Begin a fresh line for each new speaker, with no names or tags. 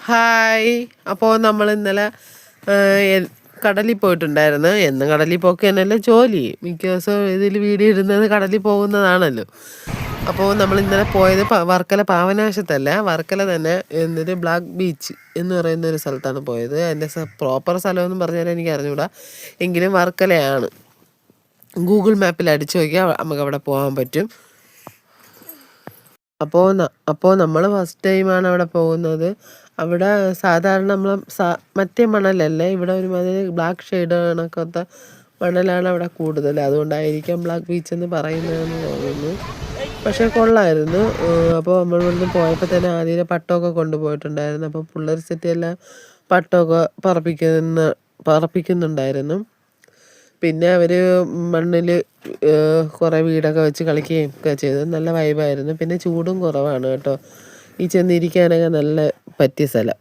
Hi. അപ്പോൾ നമ്മൾ ഇന്നലെ കടലിൽ പോയിട്ടുണ്ടായിരുന്നു. എന്നും കടലിൽ പോക്ക് തന്നെയല്ലേ ജോലി. മിക്ക ദിവസവും ഇതിൽ വീഡിയോ ഇടുന്നത് കടലിൽ പോകുന്നതാണല്ലോ. അപ്പോൾ നമ്മൾ ഇന്നലെ പോയത് വർക്കല പാവനാശത്തല്ല, വർക്കല തന്നെ എന്നൊരു ബ്ലാക്ക് ബീച്ച് എന്ന് പറയുന്ന ഒരു സ്ഥലത്താണ് പോയത്. അതിൻ്റെ പ്രോപ്പർ സ്ഥലമെന്ന് പറഞ്ഞാൽ എനിക്ക് അറിഞ്ഞുകൂടാ, എങ്കിലും വർക്കലയാണ്. ഗൂഗിൾ മാപ്പിൽ അടിച്ചു നോക്കിയാൽ നമുക്ക് അവിടെ പോകാൻ പറ്റും. അപ്പോൾ നമ്മൾ ഫസ്റ്റ് ടൈമാണ് അവിടെ പോകുന്നത്. അവിടെ സാധാരണ നമ്മൾ മറ്റേ മണലല്ലേ, ഇവിടെ ഒരുമാതിരി ബ്ലാക്ക് ഷെയ്ഡ് കണക്കത്തെ മണലാണ് അവിടെ കൂടുതൽ. അതുകൊണ്ടായിരിക്കാം ബ്ലാക്ക് ബീച്ച് എന്ന് പറയുന്നതെന്ന് തോന്നുന്നു. പക്ഷേ കൊള്ളായിരുന്നു. അപ്പോൾ നമ്മൾ ഇവിടുന്ന് പോയപ്പോൾ തന്നെ ആദ്യം പട്ടമൊക്കെ കൊണ്ടുപോയിട്ടുണ്ടായിരുന്നു. അപ്പോൾ പിള്ളേർ സെറ്റെല്ലാം പട്ടമൊക്കെ പറപ്പിക്കുന്നുണ്ടായിരുന്നു. പിന്നെ അവർ മണ്ണിൽ കുറേ വീടൊക്കെ വെച്ച് കളിക്കുകയും ഒക്കെ ചെയ്തു. നല്ല വൈബായിരുന്നു. പിന്നെ ചൂടും കുറവാണ് കേട്ടോ. ഈ ചെന്നിരിക്കാനൊക്കെ നല്ല പറ്റിയ സ്ഥലം.